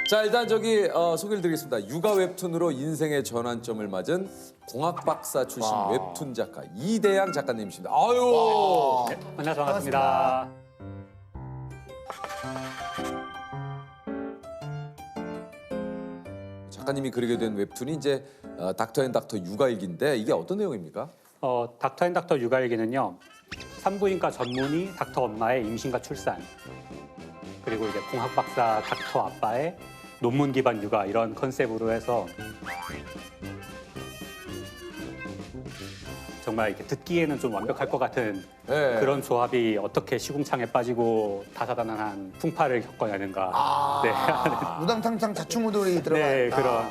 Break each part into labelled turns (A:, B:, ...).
A: 자, 일단 저기 소개를 드리겠습니다. 육아 웹툰으로 인생의 전환점을 맞은 공학 박사 출신 웹툰 작가 이대양 작가님이십니다. 아유.
B: 네, 만나서 반갑습니다.
A: 작가님이 그리게 된 웹툰이 이제 닥터 앤 닥터 육아일기인데 이게 어떤 내용입니까?
B: 닥터 앤 닥터 육아일기는요. 산부인과 전문의 닥터 엄마의 임신과 출산, 그리고 이제 공학 박사 닥터 아빠의 논문 기반 육아 이런 컨셉으로 해서 정말 이렇게 듣기에는 좀 완벽할 것 같은
A: 네.
B: 그런 조합이 어떻게 시궁창에 빠지고 다사다난한 풍파를 겪어내는가. 네.
C: 우당탕탕 자충우돌이 들어간.
B: 네, 그런.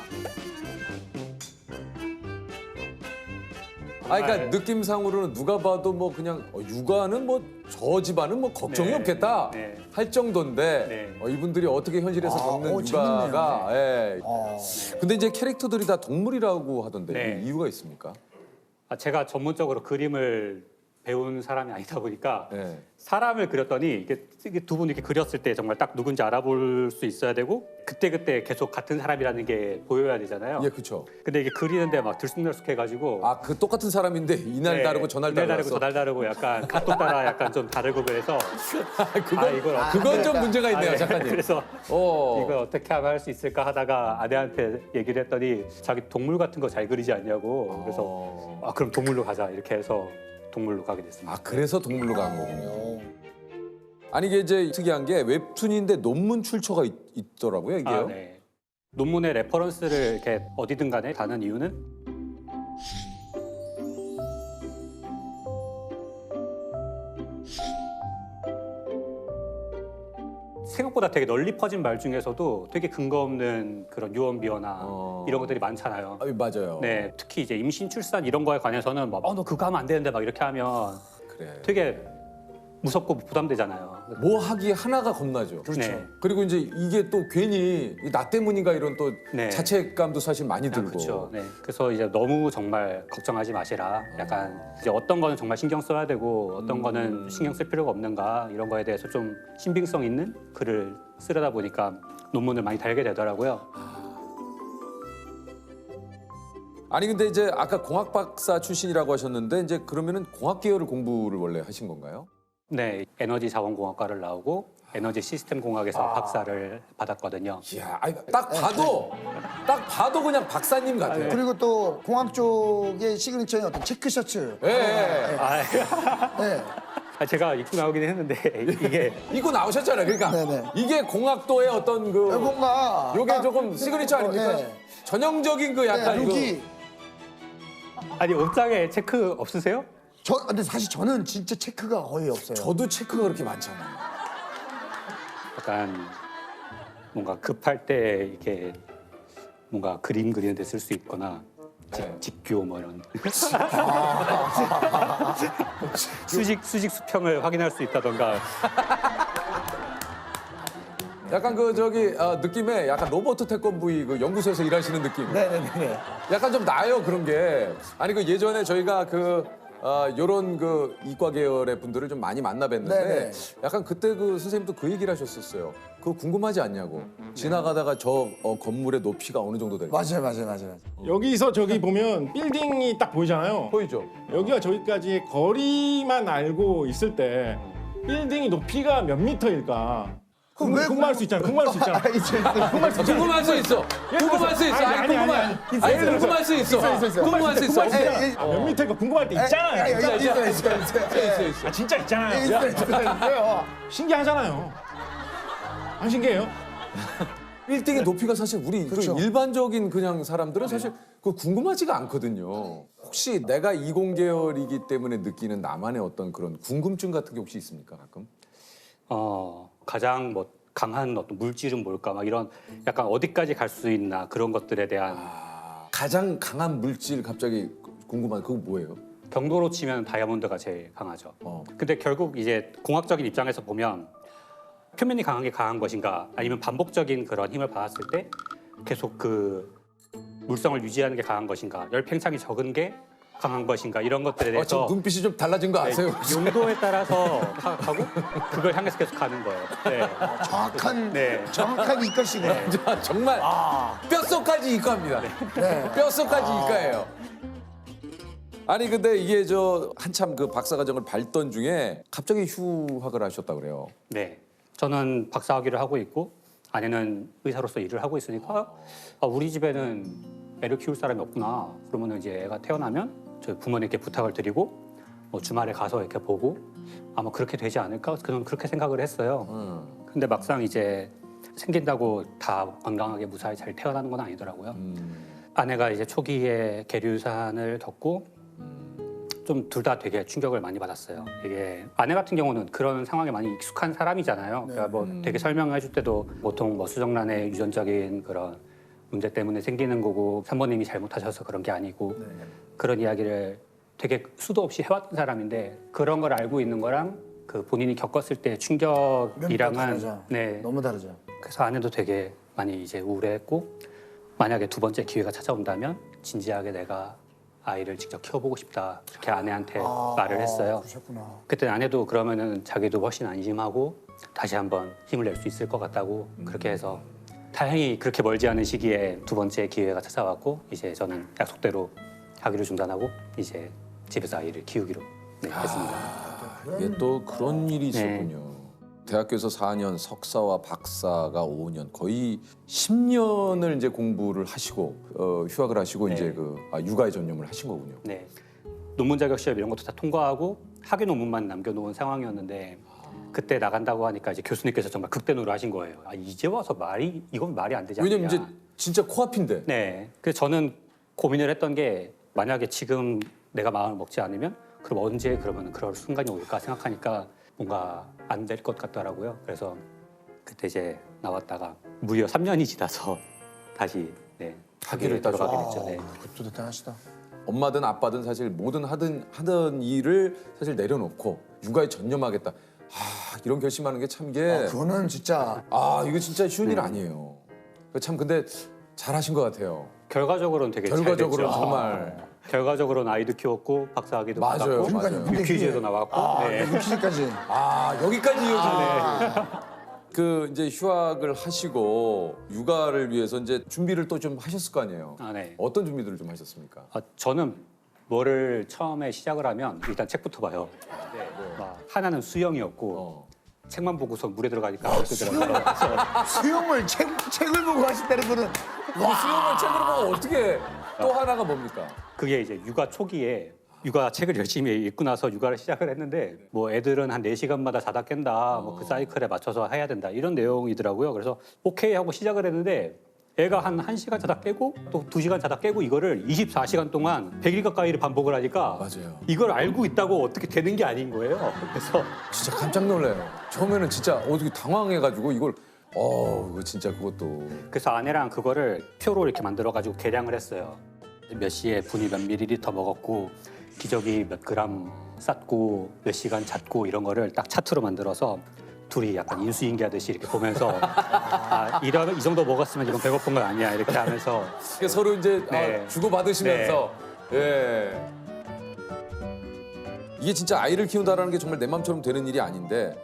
A: 그러니까 느낌상으로는 누가 봐도 뭐 그냥 육아는 뭐 저 집안은 뭐 걱정이
B: 네.
A: 없겠다
B: 네.
A: 할 정도인데
B: 네.
A: 이분들이 어떻게 현실에서 겪는
C: 오,
A: 육아가 예.
C: 어.
A: 근데 이제 캐릭터들이 다 동물이라고 하던데
B: 네.
A: 이유가 있습니까?
B: 제가 전문적으로 그림을 배운 사람이 아니다 보니까
A: 네.
B: 사람을 그렸더니 이게 두 분 이렇게 그렸을 때 정말 딱 누군지 알아볼 수 있어야 되고 그때 계속 같은 사람이라는 게 보여야 되잖아요.
A: 예, 그렇죠.
B: 근데 이게 그리는데 막 들쑥날쑥해가지고
A: 그 똑같은 사람인데 이날 다르고 저날
B: 이날
A: 다르고
B: 다르고 저날 다르고 약간 각도 따라 약간 좀 다르고 그래서
A: 그건 좀 문제가 있네요,
B: 네.
A: 작가님.
B: 그래서
A: 어.
B: 이걸 어떻게 하면 할 수 있을까 하다가 아내한테 얘기를 했더니 자기 동물 같은 거 잘 그리지 않냐고. 그래서 그럼 동물로 가자 이렇게 해서 동물로 가게 됐습니다.
A: 그래서 동물로 간 거군요. 아니 이게 이제 특이한 게 웹툰인데 논문 출처가 있더라고요, 이게요.
B: 네. 논문의 레퍼런스를 이렇게 어디든 간에 다는 이유는 생각보다 되게 널리 퍼진 말 중에서도 되게 근거 없는 그런 유언비어나 이런 것들이 많잖아요.
A: 맞아요.
B: 네, 특히 이제 임신 출산 이런 거에 관해서는 막 너 그거 하면 안 되는데 막 이렇게 하면
A: 그래.
B: 되게 무섭고 부담되잖아요.
A: 뭐 하기 하나가 겁나죠.
B: 그렇죠.
A: 그리고 이제 이게 또 괜히 나 때문인가 이런 또
B: 네.
A: 자책감도 사실 많이 들고.
B: 그렇죠. 네. 그래서 이제 너무 정말 걱정하지 마시라. 약간 이제 어떤 거는 정말 신경 써야 되고 어떤 거는 신경 쓸 필요가 없는가 이런 거에 대해서 좀 신빙성 있는 글을 쓰려다 보니까 논문을 많이 달게 되더라고요.
A: 아니 근데 이제 아까 공학 박사 출신이라고 하셨는데 이제 그러면은 공학 계열을 공부를 원래 하신 건가요?
B: 네, 에너지 자원공학과를 나오고 에너지 시스템 공학에서 박사를 받았거든요.
A: 이야, 딱 봐도 그냥 박사님 같아요.
C: 그리고 또 공학 쪽의 시그니처인 어떤 체크 셔츠.
A: 예, 예.
C: 네.
B: 제가 입고 나오긴 했는데 이게
A: 입고 나오셨잖아요. 그러니까
C: 네네.
A: 이게 공학도의 어떤 그
C: 뭔가
A: 요게
C: 딱
A: 조금 시그니처 아닙니까?
C: 네.
A: 전형적인 그 약간
C: 룩이.
B: 아니 옷장에 체크 없으세요?
C: 근데 사실 저는 진짜 체크가 거의 없어요.
A: 저도 체크가 그렇게 많잖아요.
B: 약간 뭔가 급할 때 이렇게 뭔가 그림 그리는 데 쓸 수 있거나 직교 뭐 이런 수직 수평을 확인할 수 있다던가.
A: 약간 그 저기 느낌에 약간 로버트 태권브이 그 연구소에서 일하시는 느낌.
C: 네네네.
A: 약간 좀 나요 그런 게. 아니 그 예전에 저희가 요런 그 이과 계열의 분들을 좀 많이 만나 뵀는데
C: 네네.
A: 약간 그때 그 선생님도 그 얘기를 하셨었어요. 그거 궁금하지 않냐고. 지나가다가 저 건물의 높이가 어느 정도 될까?
C: 맞아요.
D: 여기서 저기 보면 빌딩이 딱 보이잖아요.
A: 보이죠?
D: 여기와 저기까지의 거리만 알고 있을 때 빌딩이 높이가 몇 미터일까? 궁금할 수 있잖아. 궁금할 수 있잖아.
A: 궁금할 수 있어. 궁금할 수 있어.
D: 아니,
A: 궁금할 수 있어. 궁금할 수 있어.
D: 몇 미터일까 궁금할 때 있잖아요.
C: 있어요.
D: 진짜 있잖아요.
C: 있어요.
D: 신기하잖아요. 안 신기해요?
A: 빌딩의 높이가 사실 우리 그
C: 그렇죠.
A: 일반적인 그냥 사람들은 사실 그 궁금하지가 않거든요. 혹시 내가 이공계열이기 때문에 느끼는 나만의 어떤 그런 궁금증 같은 게 혹시 있습니까 가끔?
B: 가장 뭐 강한 어떤 물질은 뭘까 막 이런 약간 어디까지 갈 수 있나 그런 것들에 대한
A: 가장 강한 물질 갑자기 궁금한 그거 뭐예요?
B: 경도로 치면 다이아몬드가 제일 강하죠. 근데 결국 이제 공학적인 입장에서 보면 표면이 강한 게 강한 것인가 아니면 반복적인 그런 힘을 받았을 때 계속 그 물성을 유지하는 게 강한 것인가 열 팽창이 적은 게 강한 것인가 이런 것들에
A: 지금
B: 대해서
A: 눈빛이 좀 달라진 거
B: 네,
A: 아세요?
B: 용도에 따라서 파악하고 그걸 향해서 계속 가는 거예요. 네.
C: 정확한
B: 네.
C: 정확한 이것이네.
A: 정말 뼈속까지 이과입니다.
C: 네.
A: 뼈속까지 이과예요. 아니 근데 이게 저 한참 그 박사과정을 밟던 중에 갑자기 휴학을 하셨다고 그래요.
B: 네. 저는 박사학위를 하고 있고 아내는 의사로서 일을 하고 있으니까 우리 집에는 애를 키울 사람이 없구나. 그러면 이제 애가 태어나면 저희 부모님께 부탁을 드리고 뭐 주말에 가서 이렇게 보고 아마 그렇게 되지 않을까? 저는 그렇게 생각을 했어요. 근데 막상 이제 생긴다고 다 건강하게 무사히 잘 태어나는 건 아니더라고요. 아내가 이제 초기에 계류유산을 겪고 좀 둘 다 되게 충격을 많이 받았어요. 이게 아내 같은 경우는 그런 상황에 많이 익숙한 사람이잖아요. 그러니까 뭐 되게 설명해 줄 때도 보통 뭐 수정란의 유전적인 그런 문제 때문에 생기는 거고 산모님이 잘못하셔서 그런 게 아니고 그런 이야기를 되게 수도 없이 해왔던 사람인데 그런 걸 알고 있는 거랑 그 본인이 겪었을 때 충격이랑은
C: 다르죠.
B: 네.
C: 너무 다르죠.
B: 그래서 아내도 되게 많이 이제 우울해했고 만약에 두 번째 기회가 찾아온다면 진지하게 내가 아이를 직접 키워보고 싶다 이렇게 아내한테 말을 했어요.
C: 그러셨구나.
B: 그때 아내도 그러면은 자기도 훨씬 안심하고 다시 한번 힘을 낼 수 있을 것 같다고 그렇게 해서 다행히 그렇게 멀지 않은 시기에 두 번째 기회가 찾아왔고 이제 저는 약속대로 학위를 중단하고 이제 집에서 아이를 키우기로 했습니다.
A: 이게 또 그런 일이
B: 네.
A: 있었군요. 대학교에서 4년, 석사와 박사가 5년, 거의 10년을 이제 공부를 하시고 휴학을 하시고
B: 네.
A: 이제 육아에 전념을 하신 거군요.
B: 네. 논문 자격 시험 이런 것도 다 통과하고 학위 논문만 남겨놓은 상황이었는데 그때 나간다고 하니까 이제 교수님께서 정말 극대노를 하신 거예요. 이제 와서 이건 말이 안 되지 않냐.
A: 왜냐면 이제 진짜 코앞인데.
B: 네. 그래서 저는 고민을 했던 게 만약에 지금 내가 마음을 먹지 않으면 그럼 언제 그러면 그럴 순간이 올까 생각하니까 뭔가 안 될 것 같더라고요. 그래서 그때 이제 나왔다가 무려 3년이 지나서 다시
A: 학위를 따서
B: 들어가게 됐죠. 네.
C: 그것도 대단하시다.
A: 엄마든 아빠든 사실 뭐든 하던 일을 사실 내려놓고 육아에 전념하겠다. 이런 결심하는 게 참 이게
C: 그거는 진짜
A: 이거 진짜 쉬운 일 아니에요. 참 근데 잘하신 것 같아요.
B: 결과적으로는 되게
A: 결과적으로는
B: 잘 됐죠.
A: 정말
B: 결과적으로는 아이도 키웠고 박사학위도
A: 맞아요.
B: 받았고
C: 그러니까요. 근데
B: 퀴즈에도 나왔고 네.
C: 퀴즈까지.
A: 여기까지 이어지네. 그 이제 휴학을 하시고 육아를 위해서 이제 준비를 또 좀 하셨을 거 아니에요.
B: 네.
A: 어떤 준비들을 좀 하셨습니까?
B: 저는 뭐를 처음에 시작을 하면 일단 책부터 봐요. 막 하나는 수영이었고 책만 보고서 물에 들어가니까 안 뜨더라고요.
C: 수영을 책을 보고 하신다는 거는
A: 수영을 책으로 보면 어떻게 또 하나가 뭡니까?
B: 그게 이제 육아 초기에 육아 책을 열심히 읽고 나서 육아를 시작을 했는데 뭐 애들은 한 4시간마다 자다 깬다. 뭐 그 사이클에 맞춰서 해야 된다. 이런 내용이더라고요. 그래서 오케이 하고 시작을 했는데 애가 한 1시간 자다 깨고 또 2시간 자다 깨고 이거를 24시간 동안 100일 가까이를 반복을 하니까
A: 맞아요.
B: 이걸 알고 있다고 어떻게 되는 게 아닌 거예요. 그래서
A: 진짜 깜짝 놀라요. 처음에는 진짜 어떻게 당황해가지고 이걸 이거 진짜 그것도
B: 그래서 아내랑 그거를 표로 이렇게 만들어가지고 계량을 했어요. 몇 시에 분이 몇 밀리리터 먹었고 기저귀 몇 그램 쌌고 몇 시간 잤고 이런 거를 딱 차트로 만들어서 둘이 약간 인수인계하듯이 이렇게 보면서 이 정도 먹었으면 이건 배고픈 건 아니야 이렇게 하면서
A: 서로 이제
B: 네.
A: 주고 받으시면서 예. 이게 진짜 아이를 키운다라는 게 정말 내 마음처럼 되는 일이 아닌데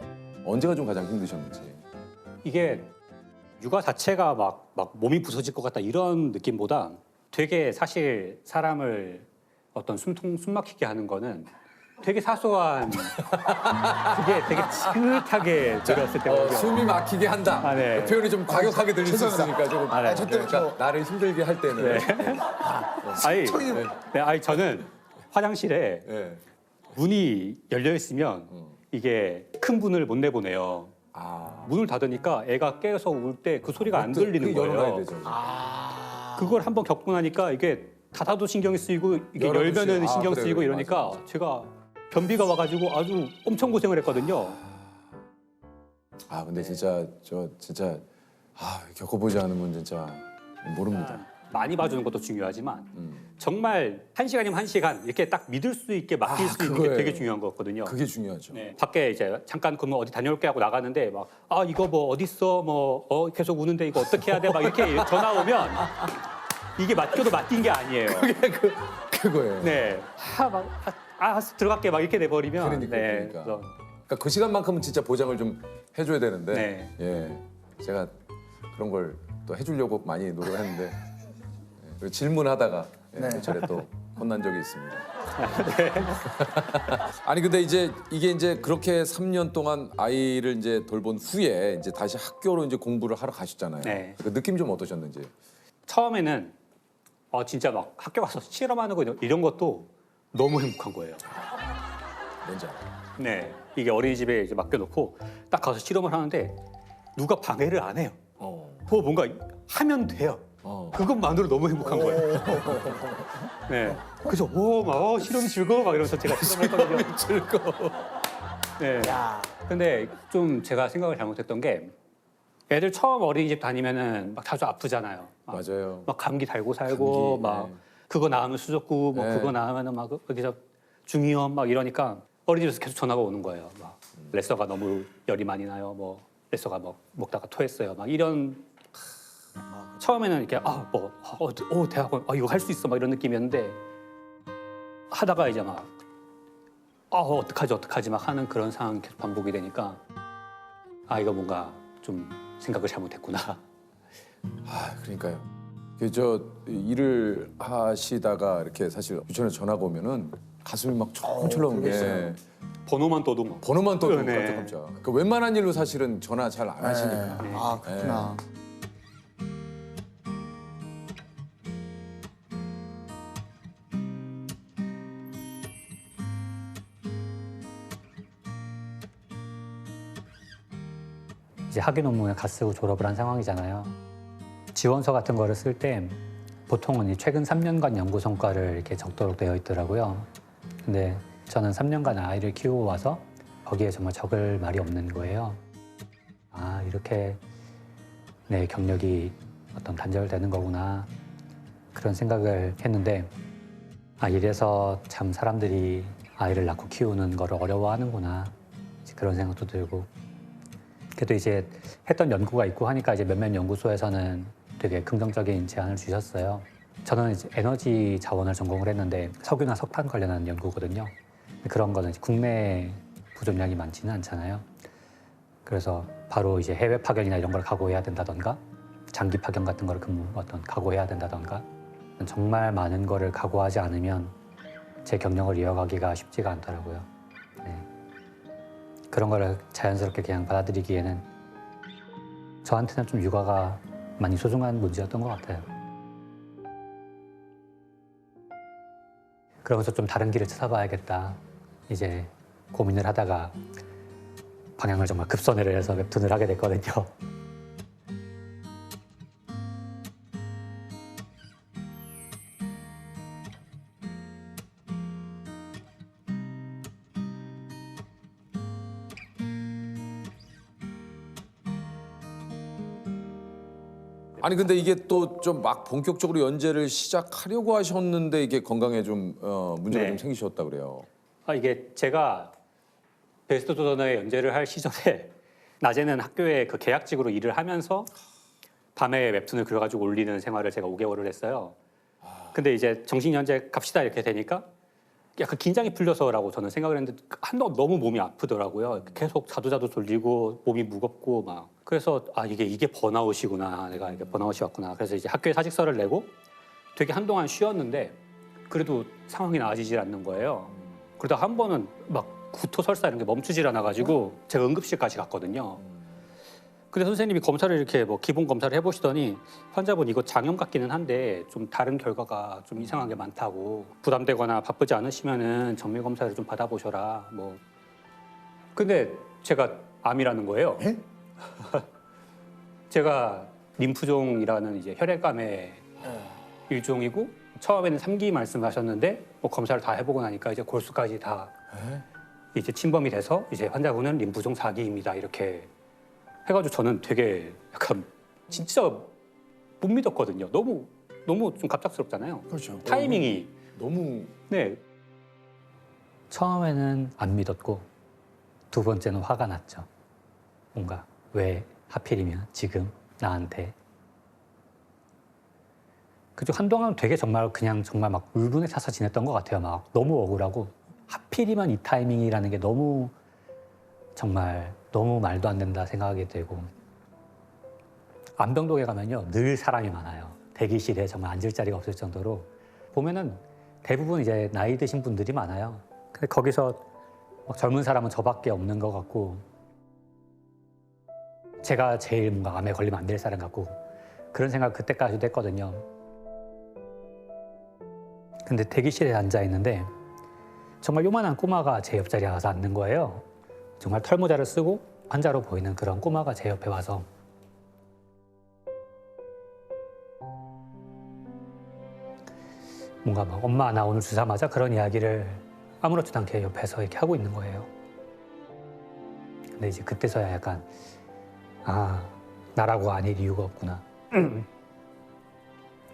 A: 언제가 좀 가장 힘드셨는지.
B: 이게 육아 자체가 막 몸이 부서질 것 같다 이런 느낌보다 되게 사실 사람을 어떤 숨 막히게 하는 거는 되게 사소한 그게 되게 지긋하게 들었을 때거든요.
A: 숨이 막히게 한다.
B: 네.
A: 그 표현이 좀 과격하게 들릴 수 있으니까 조금.
B: 네.
C: 저 때문에
A: 그러니까 나를 힘들게 할 때는.
B: 저는 화장실에
A: 예.
B: 문이 열려 있으면 이게 큰 문을 못 내보내요. 문을 닫으니까 애가 깨서 울 때 그 소리가 안 들리는
A: 열어놔야
B: 거예요.
A: 되죠.
B: 그걸 한번 겪고 나니까 이게 닫아도 신경이 쓰이고 이게
A: 열어도
B: 열면은
A: 아,
B: 신경
A: 그래,
B: 쓰이고
A: 그래.
B: 이러니까
A: 맞아.
B: 제가 변비가 와가지고 아주 엄청 고생을 했거든요.
A: 근데 진짜 겪어보지 않으면 진짜 모릅니다.
B: 많이 봐주는 것도 중요하지만 정말 1시간이면 1시간 이렇게 딱 믿을 수 있게 맡길 수 있는 게
A: 그거예요.
B: 되게 중요한 거거든요.
A: 그게 중요하죠.
B: 네. 밖에 이제 잠깐 그러면 어디 다녀올게 하고 나가는데 막 이거 뭐 어디 있어 뭐 계속 우는데 이거 어떻게 해야 돼 막 이렇게 전화 오면 이게 맡겨도 맡긴 게 아니에요.
A: 그거예요.
B: 네, 들어갈게 막 이렇게 돼버리면
A: 그러니까,
B: 네,
A: 그러니까.
B: 그래서
A: 그러니까 그 시간만큼은 진짜 보장을 좀 해줘야 되는데
B: 네.
A: 예 제가 그런 걸 또 해주려고 많이 노력했는데 그리고 질문하다가
C: 네.
A: 경찰에 또 혼난 적이 있습니다. 아니 근데 이제 이게 이제 그렇게 3년 동안 아이를 이제 돌본 후에 이제 다시 학교로 이제 공부를 하러 가셨잖아요.
B: 네.
A: 그 느낌 좀 어떠셨는지?
B: 처음에는 진짜 막 학교 가서 실험하는 거 이런 것도 너무 행복한 거예요.
A: 뭔지 알아요?
B: 네, 이게 어린이집에 이제 맡겨놓고 딱 가서 실험을 하는데 누가 방해를 안 해요. 뭔가 하면 돼요. 그것만으로 너무 행복한 거예요. 네, 그래서 막 실험이 즐거워 막 이러면서 제가 실험했거든요. 즐거워. 네.
C: 야.
B: 근데 좀 제가 생각을 잘못했던 게 애들 처음 어린이집 다니면은 막 자주 아프잖아요.
A: 맞아요.
B: 막 감기 달고 살고
A: 감기,
B: 막
A: 네.
B: 그거 나으면 수족구 뭐
A: 네.
B: 그거 나으면은 막 여기서 중이염 막 이러니까 어린이집에서 계속 전화가 오는 거예요. 막 레서가 너무 열이 많이 나요. 뭐 레서가 뭐 먹다가 토했어요. 막 이런 처음에는 이렇게 대학원 이거 할 수 있어 막 이런 느낌이었는데 하다가 이제 막 어떡하지 막 하는 그런 상황이 계속 반복이 되니까 이거 뭔가 좀 생각을 잘못했구나.
A: 그러니까요. 저 일을 하시다가 이렇게 사실 유치원에 전화가 오면은 가슴이 막 철렁철렁 게
B: 번호만 떠도 막
A: 번호만 떠도
B: 네.
A: 깜짝깜짝. 그 웬만한 일로 사실은 전화 잘 안 하시니까.
C: 네. 아 그렇구나.
B: 이제 학위 논문을 다 쓰고 졸업을 한 상황이잖아요. 지원서 같은 거를 쓸 때 보통은 이 최근 3년간 연구 성과를 이렇게 적도록 되어 있더라고요. 근데 저는 3년간 아이를 키우고 와서 거기에 정말 적을 말이 없는 거예요. 이렇게 내 경력이 어떤 단절되는 거구나 그런 생각을 했는데 이래서 참 사람들이 아이를 낳고 키우는 거를 어려워하는구나 그런 생각도 들고 그래도 이제 했던 연구가 있고 하니까 이제 몇몇 연구소에서는 되게 긍정적인 제안을 주셨어요. 저는 이제 에너지 자원을 전공을 했는데 석유나 석탄 관련한 연구거든요. 그런 거는 이제 국내 부족량이 많지는 않잖아요. 그래서 바로 이제 해외 파견이나 이런 걸 각오해야 된다던가 장기 파견 같은 걸 각오해야 된다던가 정말 많은 거를 각오하지 않으면 제 경력을 이어가기가 쉽지가 않더라고요. 네. 그런 거를 자연스럽게 그냥 받아들이기에는 저한테는 좀 육아가 많이 소중한 문제였던 것 같아요. 그러면서 좀 다른 길을 찾아봐야겠다. 이제 고민을 하다가 방향을 정말 급선회를 해서 웹툰을 하게 됐거든요.
A: 아니 근데 이게 또 좀 막 본격적으로 연재를 시작하려고 하셨는데 이게 건강에 좀 문제가
B: 네.
A: 좀 생기셨다 그래요.
B: 이게 제가 베스트 도전에 연재를 할 시절에 낮에는 학교에 그 계약직으로 일을 하면서 밤에 웹툰을 그려가지고 올리는 생활을 제가 5개월을 했어요. 근데 이제 정식 연재 갑시다 이렇게 되니까 약간 긴장이 풀려서라고 저는 생각을 했는데 한동안 너무 몸이 아프더라고요. 계속 자두자두 졸리고 몸이 무겁고 막 그래서 이게 번아웃이구나. 내가 이게 번아웃이 왔구나. 그래서 이제 학교에 사직서를 내고 되게 한동안 쉬었는데 그래도 상황이 나아지질 않는 거예요. 그러다 한 번은 막 구토 설사 이런 게 멈추질 않아가지고 제가 응급실까지 갔거든요. 근데 선생님이 검사를 이렇게 뭐 기본 검사를 해보시더니 환자분 이거 장염 같기는 한데 좀 다른 결과가 좀 이상한 게 많다고 부담되거나 바쁘지 않으시면은 정밀 검사를 좀 받아보셔라 뭐. 근데 제가 암이라는 거예요.
C: 에?
B: 제가 림프종이라는 이제 혈액암의 일종이고 처음에는 3기 말씀하셨는데 뭐 검사를 다 해보고 나니까 이제 골수까지 다 이제 침범이 돼서 이제 환자분은 림프종 4기입니다 이렇게 해가지고 저는 되게 약간 진짜 못 믿었거든요. 너무 좀 갑작스럽잖아요.
C: 그렇죠.
B: 타이밍이
A: 너무
B: 네. 처음에는 안 믿었고 두 번째는 화가 났죠. 뭔가 왜 하필이면 지금 나한테 그쪽 한동안 되게 정말 그냥 정말 막 울분에 차서 지냈던 것 같아요. 막 너무 억울하고 하필이면 이 타이밍이라는 게 너무 정말 너무 말도 안 된다 생각하게 되고 안병동에 가면요 늘 사람이 많아요. 대기실에 정말 앉을 자리가 없을 정도로 보면은 대부분 이제 나이 드신 분들이 많아요. 근데 거기서 막 젊은 사람은 저밖에 없는 것 같고 제가 제일 뭔가 암에 걸리면 안 될 사람 같고 그런 생각 그때까지도 했거든요. 근데 대기실에 앉아 있는데 정말 요만한 꼬마가 제 옆자리에 와서 앉는 거예요. 정말 털모자를 쓰고 환자로 보이는 그런 꼬마가 제 옆에 와서 뭔가 막 엄마 나 오늘 주사 맞아 그런 이야기를 아무렇지도 않게 옆에서 이렇게 하고 있는 거예요. 근데 이제 그때서야 약간 아 나라고 아닐 이유가 없구나.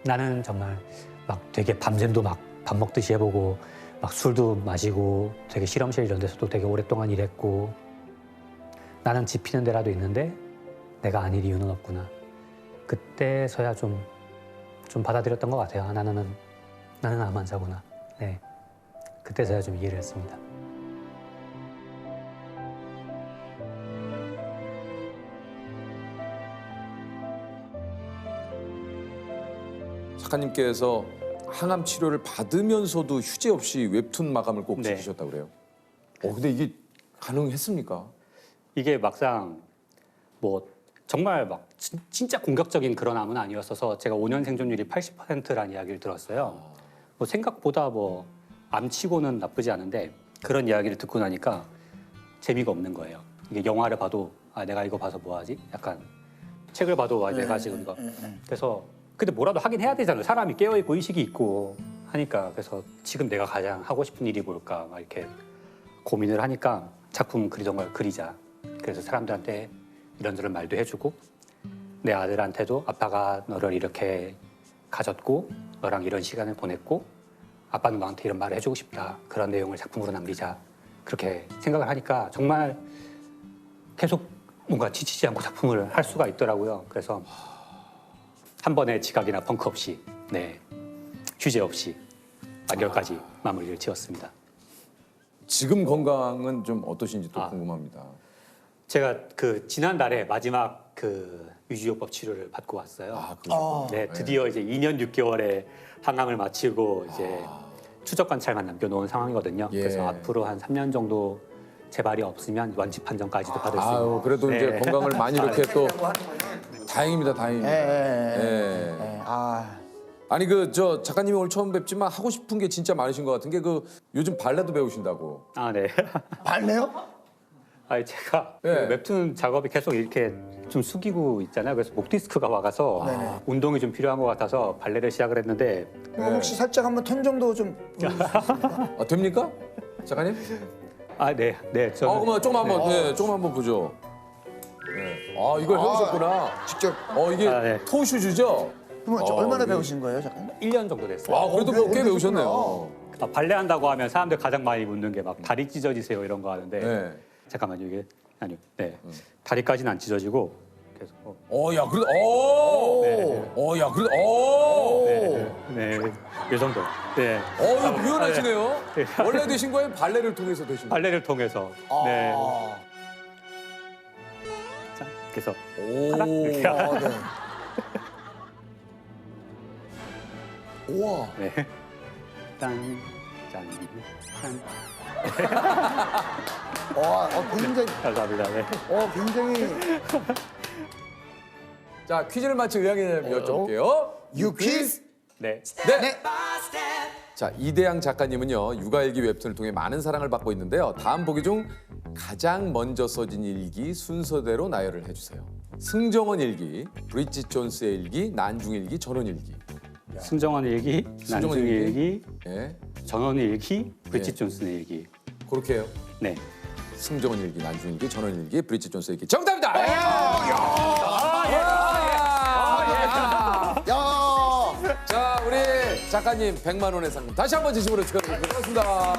B: 나는 정말 막 되게 밤샘도 막 밥 먹듯이 해보고 막 술도 마시고 되게 실험실 이런 데서도 되게 오랫동안 일했고 나는 지피는 데라도 있는데 내가 아닐 이유는 없구나. 그때서야 좀 받아들였던 것 같아요. 아, 나는 암 환자구나. 네, 그때서야 좀 이해를 했습니다.
A: 작가님께서 항암 치료를 받으면서도 휴재 없이 웹툰 마감을 꼭
B: 네.
A: 지키셨다고 그래요. 근데 이게 가능했습니까?
B: 이게 막상 뭐 정말 막 진짜 공격적인 그런 암은 아니었어서 제가 5년 생존율이 80%라는 이야기를 들었어요. 뭐 생각보다 뭐 암치고는 나쁘지 않은데 그런 이야기를 듣고 나니까 재미가 없는 거예요. 이게 영화를 봐도 아 내가 이거 봐서 뭐 하지? 약간 책을 봐도 아 내가 지금 이거 그래서 근데 뭐라도 하긴 해야 되잖아요. 사람이 깨어 있고 의식이 있고 하니까 그래서 지금 내가 가장 하고 싶은 일이 뭘까 막 이렇게 고민을 하니까 작품 그리던 걸 그리자. 그래서 사람들한테 이런저런 말도 해주고 내 아들한테도 아빠가 너를 이렇게 가졌고 너랑 이런 시간을 보냈고 아빠는 너한테 이런 말을 해주고 싶다. 그런 내용을 작품으로 남기자. 그렇게 생각을 하니까 정말 계속 뭔가 지치지 않고 작품을 할 수가 있더라고요. 그래서 한 번의 지각이나 펑크 없이 네 휴재 없이 완결까지 마무리를 지었습니다.
A: 지금 건강은 좀 어떠신지 또
B: 아.
A: 궁금합니다.
B: 제가 그 지난달에 마지막 그 유지요법 치료를 받고 왔어요.
A: 그러셨구나.
B: 네, 드디어 이제 2년 6개월의 항암을 마치고 이제 추적 관찰만 남겨놓은 상황이거든요.
A: 예.
B: 그래서 앞으로 한 3년 정도 재발이 없으면 완치 판정까지도 받을 수 있는.
A: 아유, 그래도
B: 네.
A: 이제 건강을 많이 이렇게 또 다행입니다, 다행입니다.
C: 예.
A: 예.
C: 아,
A: 아니 저 작가님이 오늘 처음 뵙지만 하고 싶은 게 진짜 많으신 것 같은 게 그 요즘 발레도 배우신다고.
B: 아, 네.
C: 발레요?
B: 아니 제가
A: 네.
B: 그 웹툰 작업이 계속 이렇게 좀 숙이고 있잖아요. 그래서 목 디스크가 와가서
C: 네네.
B: 운동이 좀 필요한 것 같아서 발레를 시작을 했는데
C: 혹시 살짝 한번 턴 정도 좀
A: 아, 됩니까, 작가님?
B: 아, 네, 네. 저는
A: 그러면 조금 한번, 네, 조금 한번 보죠. 네. 아, 이걸 해오셨구나.
C: 직접
A: 이게
B: 아, 네.
A: 토슈즈죠?
C: 그럼 얼마나
A: 이게-
C: 배우신 거예요, 잠깐?
B: 1년 정도 됐어요.
A: 아, 그래도
C: 배우-
A: 꽤 배우셨네요.
C: 배우셨구나.
B: 발레 한다고 하면 사람들 가장 많이 묻는 게 막 다리 찢어지세요 이런 거 하는데
A: 네.
B: 잠깐만요 이게 아니요 네 다리까지는 안 찢어지고 계속
A: 야, 그래도,
B: 네.
A: 야, 그래도,
B: 네이 정도 네
A: 이거 유연하시네요.
B: 네.
A: 원래 되신 거예요? 발레를 통해서 되신 거예요?
B: 발레를 통해서 네 자, 그래서 하나 이렇게
C: 아, 네. 우와.
B: 네 짠짠
C: 굉장히,
B: 감사합니다 네.
C: 굉장히
A: 자, 퀴즈를 맞힐 의향을 여쭤볼게요.
C: 유퀴즈.
B: 네.
A: 네. 자, 이대양 작가님은요 육아일기 웹툰을 통해 많은 사랑을 받고 있는데요. 다음 보기 중 가장 먼저 써진 일기 순서대로 나열을 해주세요. 승정원 일기, 브리짓 존스의 일기, 난중 일기, 전원 일기.
B: 승정원 일기,
A: 승정원
B: 난중
A: 일기.
B: 일기,
A: 예,
B: 전원 일기, 브리짓
A: 네.
B: 존슨의 일기.
A: 그렇게 해요.
B: 네.
A: 승정원 일기, 난중 일기, 전원 일기, 브리짓 존스 일기. 정답입니다.
C: 야,
A: 자, 우리 작가님 100만 원의 상품 다시 한번 진심으로 축하드립니다. 고맙습니다.